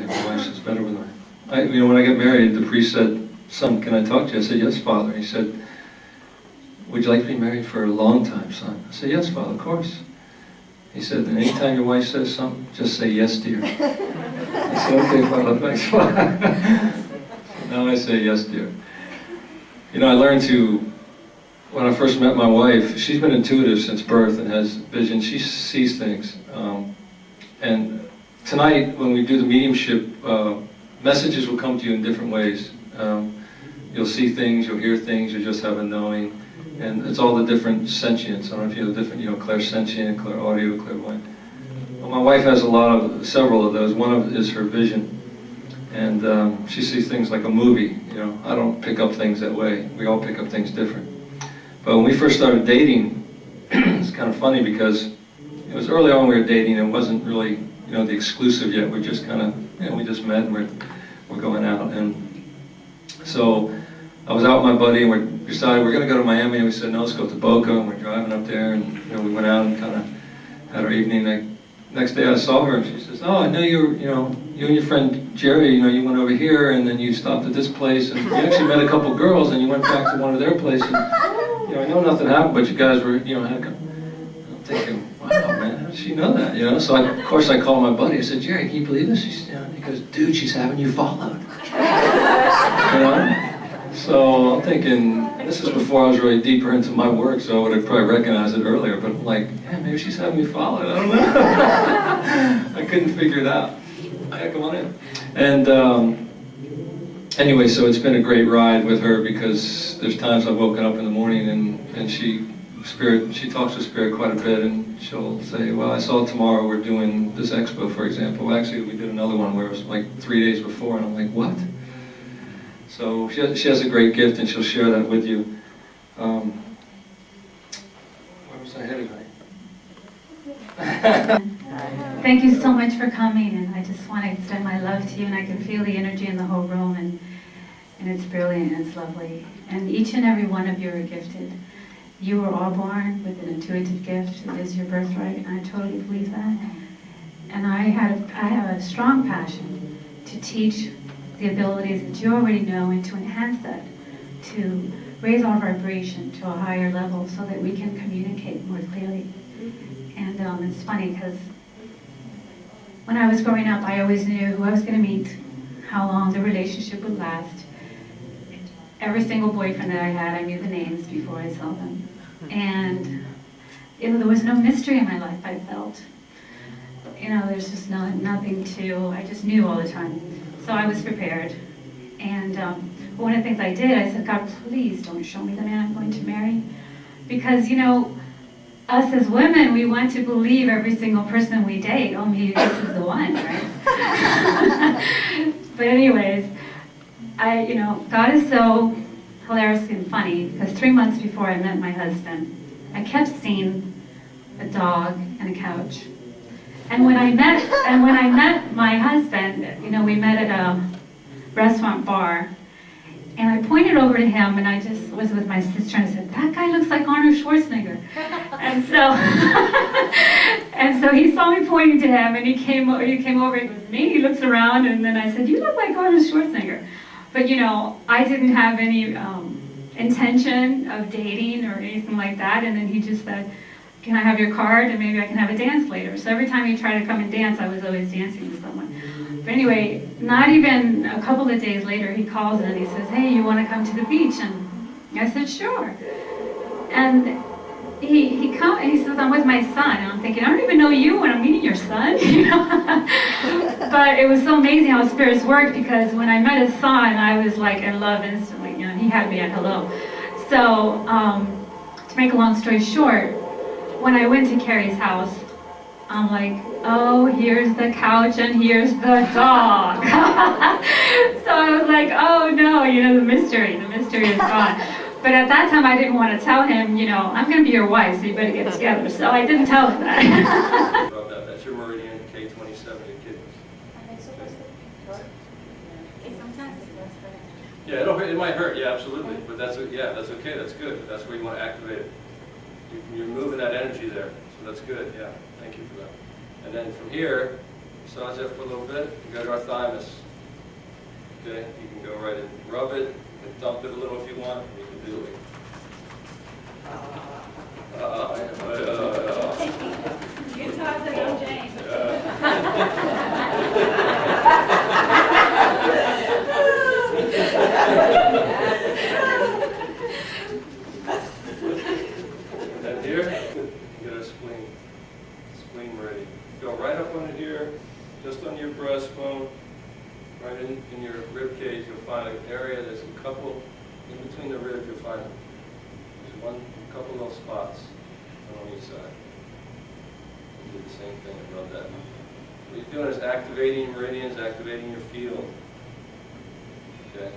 okay, my wife says better with my... you know, when I got married, the priest said, son, can I talk to you? I said, yes, Father. He said, would you like to be married for a long time, son? I said, yes, Father, of course. He said, and anytime your wife says something, just say, yes, dear. I said, okay, Father, thanks, Father. So now I say, yes, dear. You know, I learned to, when I first met my wife, she's been intuitive since birth and has vision. She sees things. And tonight, when we do the mediumship, messages will come to you in different ways. You'll see things, you'll hear things, you'll just have a knowing. And it's all the different sentience. I don't know if you know the different, you know, clairsentient, clairaudio, clairvoyant. Well, my wife has several of those. One of is her vision. And she sees things like a movie, you know. I don't pick up things that way. We all pick up things different. But when we first started dating, it's kind of funny because it was early on we were dating. It wasn't really, you know, the exclusive yet. We just kind of, you know, we just met and we're going out. And so I was out with my buddy and we decided we're going to go to Miami. And we said, no, let's go to Boca. And we're driving up there. And you know, we went out and kind of had our evening. Next day I saw her and she says, oh, I know you know, you and your friend Jerry, you know, you went over here and then you stopped at this place and you actually met a couple girls and you went back to one of their places. You know, I know nothing happened, but you guys were, you know, I'm thinking, wow, man, how did she know that? You know, so of course I called my buddy. I said, Jerry, can you believe this? He goes, dude, she's having you followed. You know? So I'm thinking, this is before I was really deeper into my work, so I would have probably recognized it earlier, but I'm like, yeah, maybe she's having me followed, I don't know. I couldn't figure it out. Yeah, come on in. And anyway, so it's been a great ride with her because there's times I've woken up in the morning and she talks to Spirit quite a bit and she'll say, well, I saw tomorrow we're doing this expo, for example. Well, actually, we did another one where it was like 3 days before and I'm like, what? So she has a great gift and she'll share that with you. Where was I headed? Thank you so much for coming, and I just want to extend my love to you, and I can feel the energy in the whole room, and it's brilliant, and it's lovely. And each and every one of you are gifted. You were all born with an intuitive gift. It is your birthright, and I totally believe that. And I have a strong passion to teach the abilities that you already know and to enhance that, to raise our vibration to a higher level so that we can communicate more clearly. And it's funny because when I was growing up, I always knew who I was going to meet, how long the relationship would last. Every single boyfriend that I had, I knew the names before I saw them. And there was no mystery in my life, I felt. You know, there's just nothing I just knew all the time. So I was prepared. And one of the things I did, I said, God, please don't show me the man I'm going to marry. Because, you know, us as women, we want to believe every single person we date, oh, maybe this is the one, right? But anyways, you know, God is so hilarious and funny, because 3 months before I met my husband, I kept seeing a dog and a couch. And when I met my husband, you know, we met at a restaurant bar, and I pointed over to him, and I just was with my sister, and I said, that guy looks like Arnold Schwarzenegger. And so he saw me pointing to him, and he came over, he goes, me? He looks around, and then I said, you look like Arnold Schwarzenegger. But, you know, I didn't have any intention of dating or anything like that, and then he just said, can I have your card, and maybe I can have a dance later. So every time he tried to come and dance, I was always dancing with someone. But anyway, not even a couple of days later, he calls in and he says, hey, you want to come to the beach? And I said, sure. And he comes and he says, I'm with my son. And I'm thinking, I don't even know you when I'm meeting your son. You know? But it was so amazing how spirits work, because when I met his son, I was like in love instantly. You know, he had me at hello. So to make a long story short, when I went to Carrie's house, I'm like, oh, here's the couch and here's the dog. So I was like, oh no, you know, the mystery is gone. But at that time, I didn't want to tell him, you know, I'm going to be your wife, so you better get together. So I didn't tell him that. That's your meridian, K27 in kidneys. Yeah, it might hurt, yeah, absolutely. But that's okay, that's good. That's where you want to activate it. You're moving that energy there, so that's good, yeah. Thank you for that. And then from here, Massage that for a little bit. You go to our thymus. Okay, you can go right and rub it and dump it a little if you want. You can do it. You talk to them, James. And here, you get a spleen. Spleen ready. Go right up under here, just on your breastbone, right in your rib cage. You'll find an area. There's a couple in between the ribs. You'll find there's couple little spots on each side. You do the same thing and rub that. What you're doing is activating meridians, activating your field. Okay.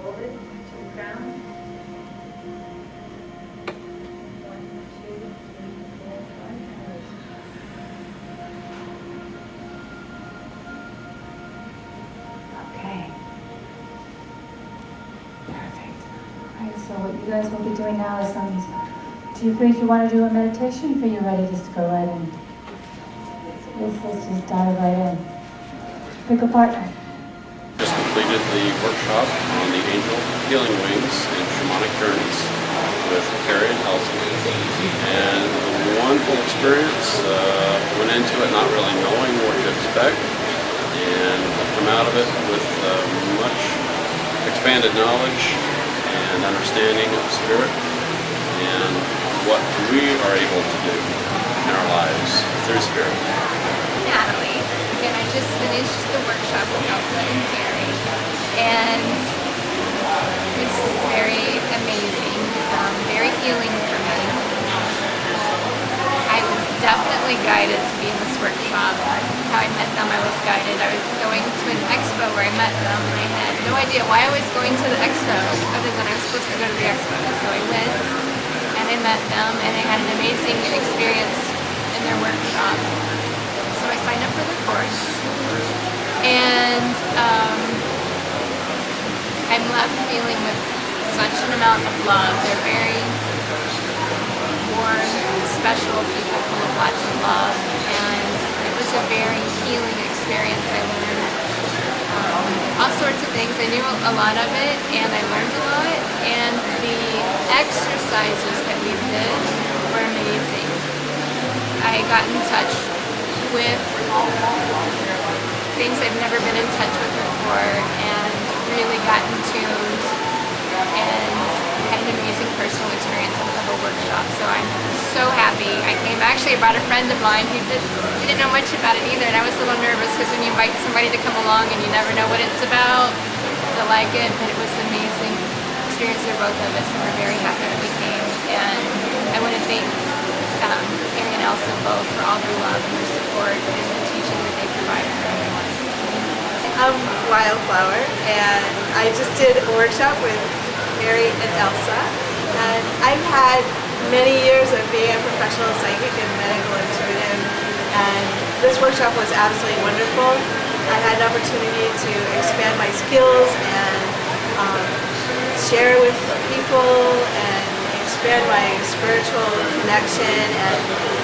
Hold it to the ground. 1, 2, 3, 4, 5. Okay. Perfect. All right, so what you guys will be doing now is do you feel if you want to do a meditation, or are you ready just to go right in? Let's just dive right in. Pick a partner. Just completed the workshop on the angel healing wings and shamanic journeys with Carrie and Elsa. And a wonderful experience. Went into it not really knowing what to expect, and come out of it with much expanded knowledge and understanding of spirit and what we are able to do in our lives through spirit. Natalie, and I just finished the workshop with Elsa and Carrie, and it was very amazing, very healing for me. I was definitely guided to be in this workshop. How I met them, I was guided. I was going to an expo where I met them, and I had no idea why I was going to the expo, other than I was supposed to go to the expo. So I went, and I met them, and I had an amazing experience in their workshop. So I signed up for the course, and I'm left feeling with such an amount of love. They're very warm, special people full of lots of love, and it was a very healing experience. I learned all sorts of things. I knew a lot of it, and I learned a lot, and the exercises that we did were amazing. I got in touch with things I've never been in touch with before, and really got in tuned, and had an amazing personal experience of the whole workshop. So I'm so happy. I brought a friend of mine who didn't know much about it either, and I was a little nervous because when you invite somebody to come along and you never know what it's about, they'll like it, but it was an amazing experience for both of us, and we're very happy that we came. And I want to thank Carrie and Elsa both for all their love and their support and the teaching that they provide for everyone. I'm Wildflower, and I just did a workshop with Carrie and Elsa, and I've had many years of being a professional psychic and medical intuitive, and this workshop was absolutely wonderful. I had an opportunity to expand my skills and share with people and expand my spiritual connection and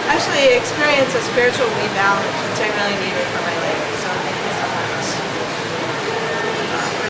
actually experience a spiritual rebalance, which I really needed for my life.